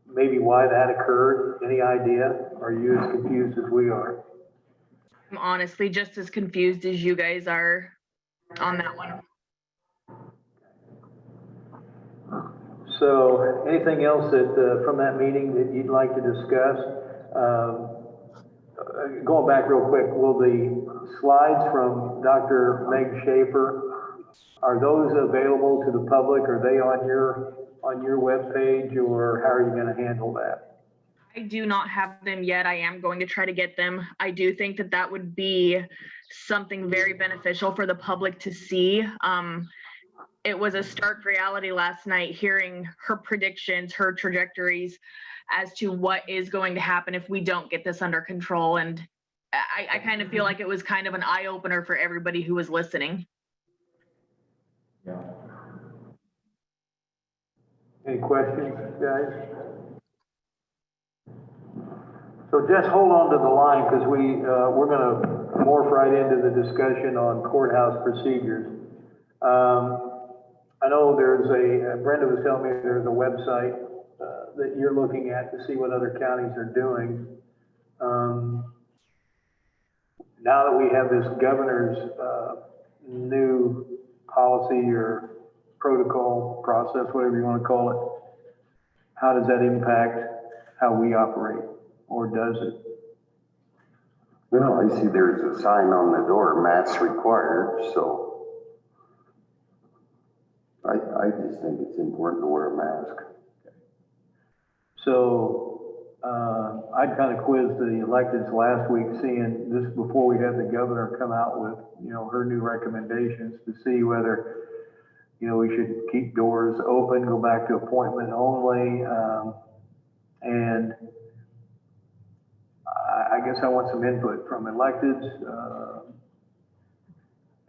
maybe why that occurred? Any idea? Are you as confused as we are? I'm honestly just as confused as you guys are on that one. So anything else that from that meeting that you'd like to discuss? Going back real quick, will the slides from Dr. Meg Schaefer, are those available to the public? Are they on your webpage, or how are you going to handle that? I do not have them yet. I am going to try to get them. I do think that that would be something very beneficial for the public to see. It was a stark reality last night hearing her predictions, her trajectories as to what is going to happen if we don't get this under control. And I kind of feel like it was kind of an eye-opener for everybody who was listening. Yeah. Any questions, guys? So just hold on to the line, because we're going to morph right into the discussion on courthouse procedures. I know there's Brenda was telling me there's a website that you're looking at to see what other counties are doing. Now that we have this governor's new policy or protocol process, whatever you want to call it, how does that impact how we operate, or does it? Well, I see there's a sign on the door, masks required, so I just think it's important to wear a mask. So I'd kind of quizzed the electeds last week, seeing this before we had the governor come out with, her new recommendations to see whether, we should keep doors open, go back to appointment only. And I guess I want some input from electeds.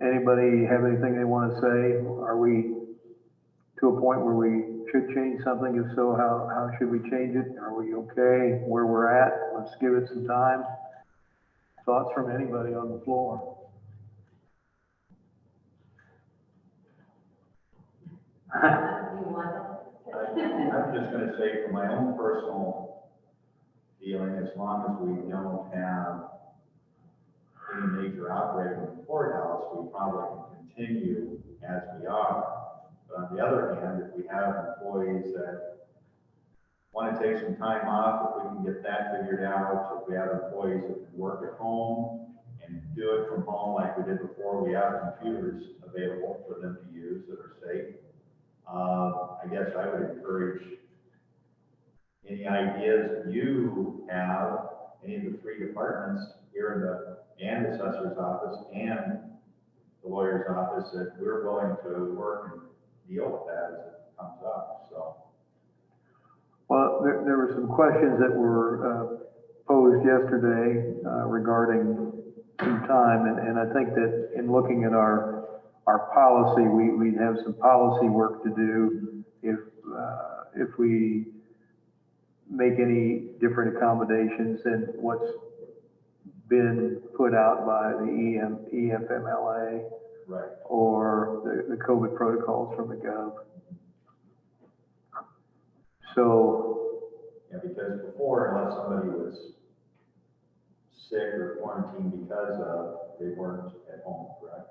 Anybody have anything they want to say? Are we to a point where we should change something? If so, how should we change it? Are we okay where we're at? Let's give it some time. Thoughts from anybody on the floor? I'm just gonna say, from my own personal feeling, as long as we don't have any major outbreak in the courthouse, we probably can continue as we are. But on the other hand, if we have employees that want to take some time off, if we can get that figured out, if we have employees that can work at home and do it from home like we did before, we have computers available for them to use that are safe. I guess I would encourage any ideas that you have, any of the three departments here in and the assessor's office and the lawyer's office, that we're willing to work and deal with that as it comes up, so. Well, there were some questions that were posed yesterday regarding some time, and I think that in looking at our policy, we have some policy work to do if we make any different accommodations than what's been put out by the EFMLA Right. or the COVID protocols from the Gov. So, Yeah, because before, unless somebody was sick or quarantined because of, they weren't at home, correct?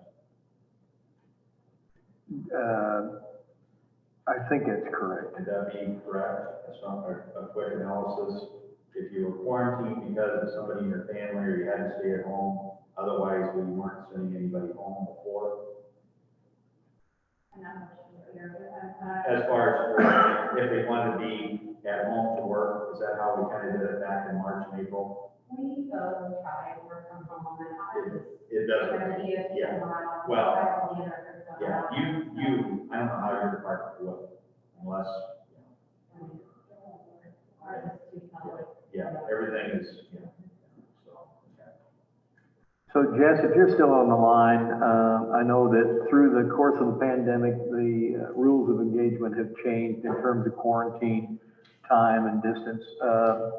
I think that's correct. Would that be correct? That's not a quick analysis. If you were quarantined because of somebody in your family or you had to stay at home, otherwise we weren't sending anybody home before. As far as if they wanted to be at home to work, is that how we kind of did it back in March and April? We go try to work from home and ours It doesn't. Yeah. Well, yeah, you, I don't know how your department would, unless, yeah, everything is, so, okay. So Jess, if you're still on the line, I know that through the course of the pandemic, the rules of engagement have changed in terms of quarantine time and distance.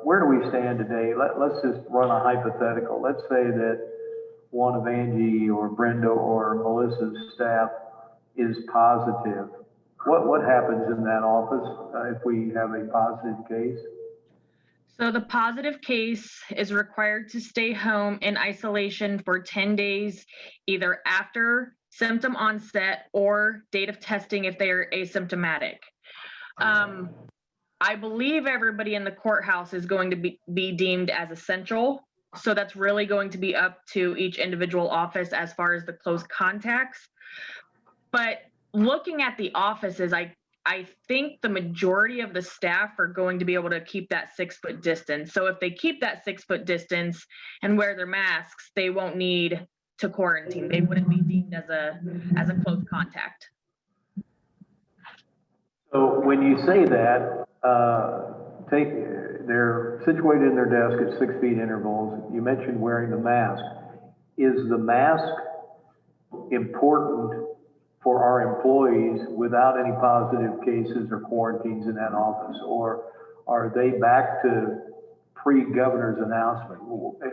Where do we stand today? Let's just run a hypothetical. Let's say that one of Angie or Brenda or Melissa's staff is positive. What happens in that office if we have a positive case? So the positive case is required to stay home in isolation for 10 days, either after symptom onset or date of testing if they are asymptomatic. I believe everybody in the courthouse is going to be deemed as essential. So that's really going to be up to each individual office as far as the close contacts. But looking at the offices, I think the majority of the staff are going to be able to keep that 6 foot distance. So if they keep that 6 foot distance and wear their masks, they won't need to quarantine. They wouldn't be deemed as a close contact. So when you say that, they're situated in their desk at 6 feet intervals. You mentioned wearing the mask. Is the mask important for our employees without any positive cases or quarantines in that office? Or are they back to pre-governor's announcement?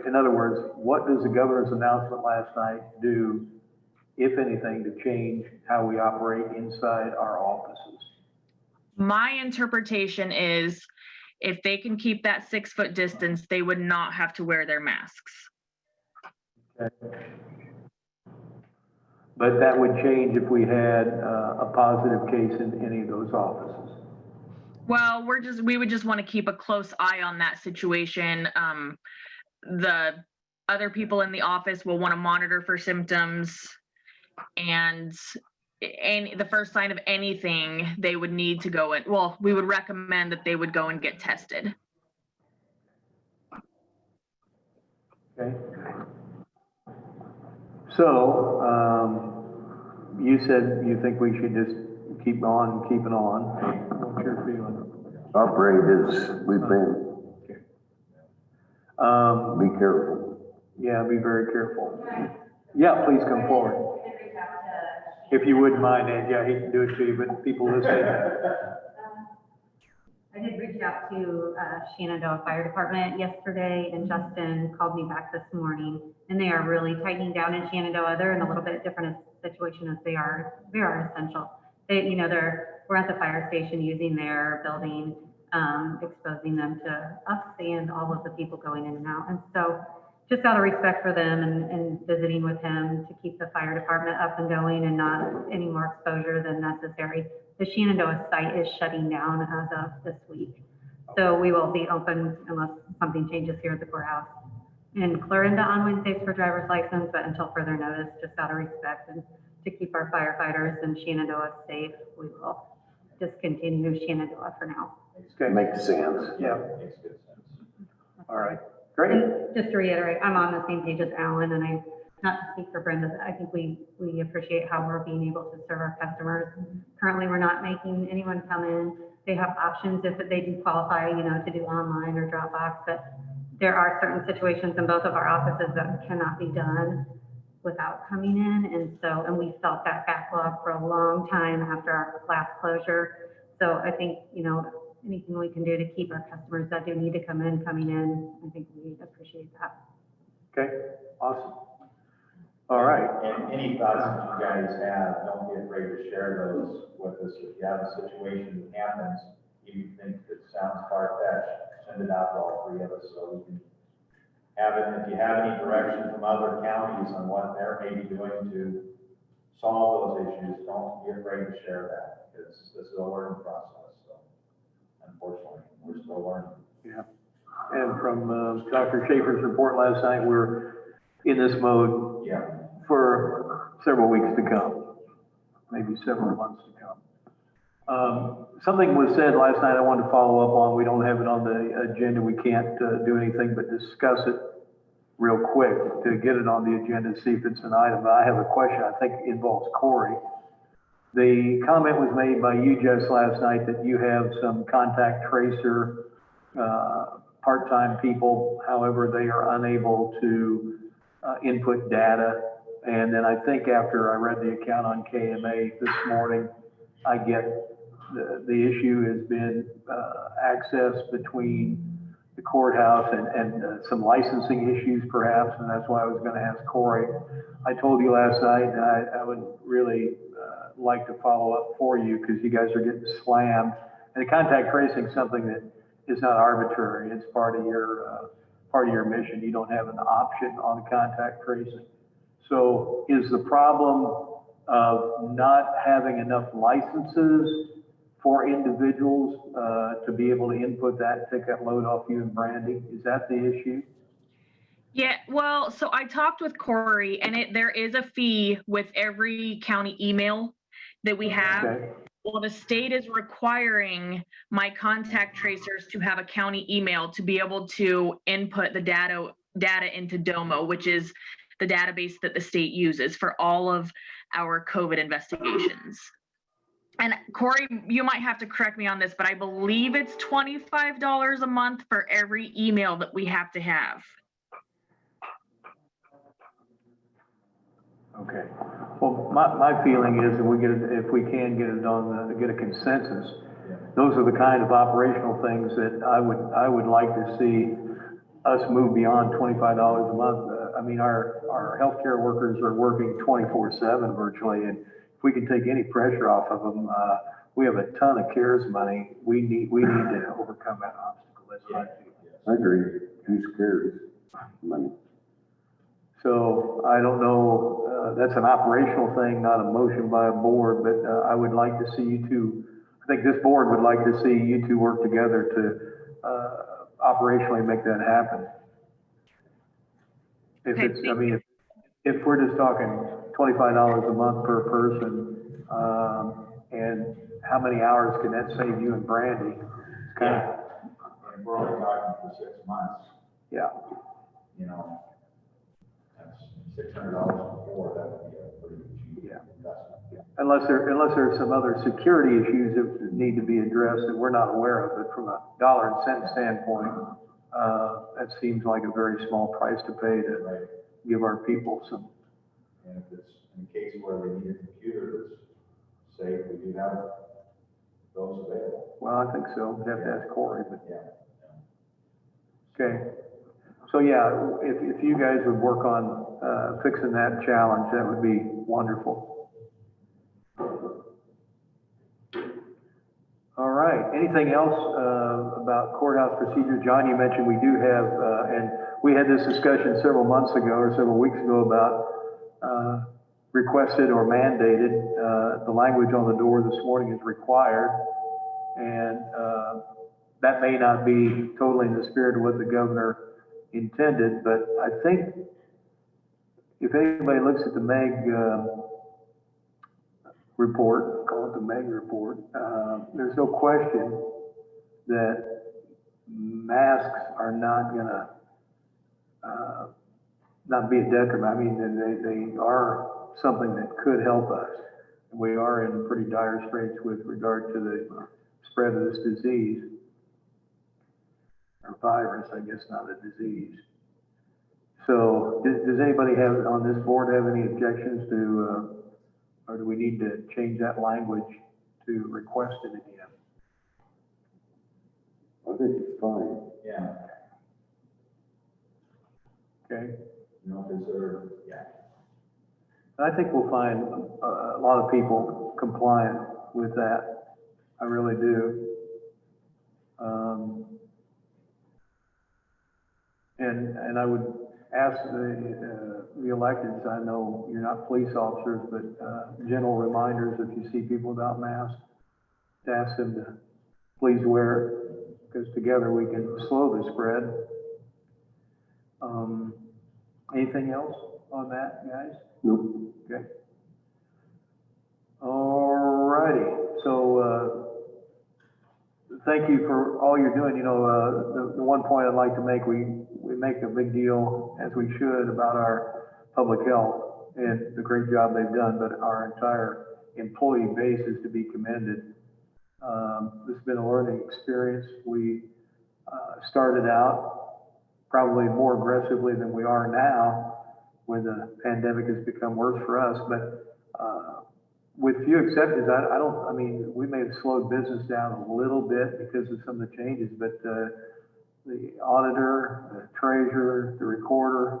In other words, what does the governor's announcement last night do, if anything, to change how we operate inside our offices? My interpretation is if they can keep that 6 foot distance, they would not have to wear their masks. Okay. But that would change if we had a positive case in any of those offices. Well, we would just want to keep a close eye on that situation. The other people in the office will want to monitor for symptoms, and the first sign of anything, they would need to go in. Well, we would recommend that they would go and get tested. Okay. So, you said you think we should just keep on and keep it on. What's your feeling? Our rate is, we've been, be careful. Yeah, be very careful. Yeah, please come forward. If you wouldn't mind, Angie, I hate to do it to you, but people listening. I did reach out to Shenandoah Fire Department yesterday, and Justin called me back this morning, and they are really tightening down in Shenandoah. They're in a little bit different situation as they are essential. We're at the fire station using their building, exposing them to us and all of the people going in and out. And so just out of respect for them and visiting with him to keep the fire department up and going and not any more exposure than necessary, the Shenandoah site is shutting down as of this week. So we will be open unless something changes here at the courthouse. And Clarinda on Wednesdays for driver's license, but until further notice, just out of respect and to keep our firefighters in Shenandoah safe, we will discontinue Shenandoah for now. Okay, Makes sense. yeah, Makes good sense. all right, great. And just to reiterate, I'm on the same page as Alan, and not to speak for Brenda, but I think we appreciate how we're being able to serve our customers. Currently, we're not making anyone come in. They have options if they do qualify, to do online or Dropbox, but there are certain situations in both of our offices that cannot be done without coming in. And we felt that backlog for a long time after our last closure. So I think, anything we can do to keep our customers that do need to come in, coming in, I think we appreciate that. Okay, awesome. All right, And any thoughts that you guys have, don't be afraid to share those with us. If you have a situation that happens, you think that sounds far-fetched, send it out to all three of us so we can have it. And if you have any direction from other counties on what they're maybe doing to solve those issues, don't be afraid to share that, because this is a learning process. So unfortunately, we're still learning. yeah. And from Dr. Schaefer's report last night, we're in this mode Yeah. for several weeks to come, maybe several months to come. Something was said last night I wanted to follow up on. We don't have it on the agenda. We can't do anything but discuss it real quick to get it on the agenda, see if it's an item. I have a question I think involves Corey. The comment was made by you, Jess, last night that you have some contact tracer, part-time people, however, they are unable to input data. And then I think after I read the account on KMA this morning, I get the issue has been access between the courthouse and some licensing issues perhaps, and that's why I was going to ask Corey. I told you last night, and I would really like to follow up for you because you guys are getting slammed. And the contact tracing is something that is not arbitrary. It's part of your mission. You don't have an option on contact tracing. So is the problem of not having enough licenses for individuals to be able to input that, take that load off you and Brandy? Is that the issue? Yeah, well, so I talked with Corey, and there is a fee with every county email that we have. Okay. Well, the state is requiring my contact tracers to have a county email to be able to input the data into Domo, which is the database that the state uses for all of our COVID investigations. And Corey, you might have to correct me on this, but I believe it's $25 a month for every email that we have to have. Okay. Well, my feeling is that if we can get it on, get a consensus, those are the kind of operational things that I would like to see us move beyond $25 a month. I mean, our healthcare workers are working 24/7 virtually, and if we can take any pressure off of them, we have a ton of CARES money. We need to overcome that obstacle. That's what I feel. I agree. Who's cares? Money. So I don't know, that's an operational thing, not a motion by a board, but I would like to see you two, I think this board would like to see you two work together to operationally make that happen. If Okay, it's, I mean, if we're just talking $25 a month per person, and how many hours can that save you and Brandy? It's kind of, And we're only talking for 6 months, yeah. That's $600 before, that would be a pretty cheap Yeah. investment. Unless there's some other security issues that need to be addressed that we're not aware of, but from a dollar and cent standpoint, that seems like a very small price to pay to Right. give our people some. And if it's in a case where they need a computer that's safe, we do have those available. Well, I think so. We'd have to ask Corey, but, Yeah. okay. So, yeah, if you guys would work on, fixing that challenge, that would be wonderful. All right, anything else, about courthouse procedure? John, you mentioned we do have, and we had this discussion several months ago or several weeks ago about, requested or mandated. The language on the door this morning is required. And, that may not be totally in the spirit of what the governor intended, but I think if anybody looks at the MEG, report, call it the MEG report, there's no question that masks are not gonna, not be a detriment. I mean, they are something that could help us. We are in pretty dire straits with regard to the spread of this disease, or virus, I guess, not a disease. So does anybody have, on this board, have any objections to, or do we need to change that language to request it again? I think it's fine. Yeah, Okay? you know, because they're, yeah. I think we'll find a lot of people compliant with that. I really do. And I would ask the electeds, I know you're not police officers, but gentle reminders if you see people without masks, to ask them to please wear it, because together we can slow the spread. Anything else on that, guys? Nope. Okay. All righty, so, thank you for all you're doing. You know, the one point I'd like to make, we make a big deal, as we should, about our public health and the great job they've done, but our entire employee base is to be commended. This has been a learning experience. We, started out probably more aggressively than we are now, when the pandemic has become worse for us, but, with few exceptions, I mean, we may have slowed business down a little bit because of some of the changes, but, the auditor, the treasurer, the recorder,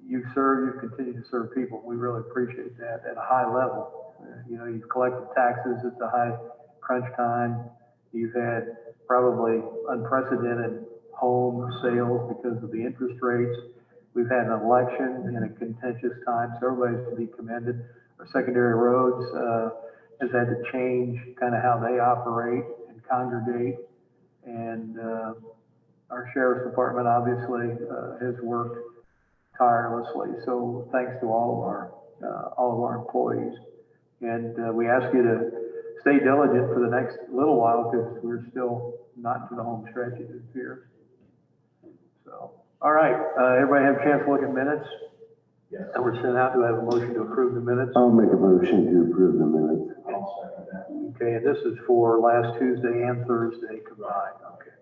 you've continued to serve people. We really appreciate that at a high level. You know, you've collected taxes at the high crunch time. You've had probably unprecedented home sales because of the interest rates. We've had an election in a contentious time, so everybody's to be commended. Our secondary roads has had to change kind of how they operate and congregate. And our sheriff's department obviously has worked tirelessly. So thanks to all of our employees. And we ask you to stay diligent for the next little while, because we're still not to the home stretch, it appears. So, all right, everybody have a chance to look at minutes? Yes. And we're sent out. Do I have a motion to approve the minutes? I'll make a motion to approve the minutes. I'll second that. Okay, and this is for last Tuesday and Thursday combined. Okay.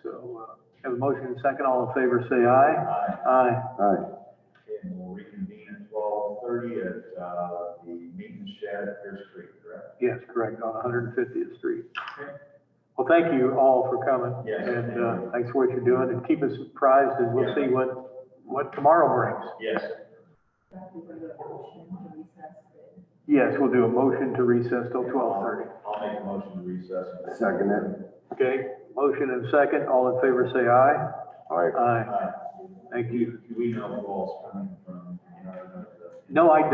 So, have a motion and a second. All in favor, say aye. Aye. Aye. Aye. Okay, and we'll reconvene at 12:30 at, the maintenance shed at Pierce Street, correct? Yes, correct, on 150th Street. Well, thank you all for coming. Yes. And, thanks for what you're doing, and keep us surprised, and we'll see what tomorrow brings. Yes. Yes, we'll do a motion to recess till 12:30. I'll make a motion to recess. Second it. Okay, motion and second. All in favor, say aye. Aye. Aye. Aye. Thank you. Do we know who all's coming from, you know, No, I don't.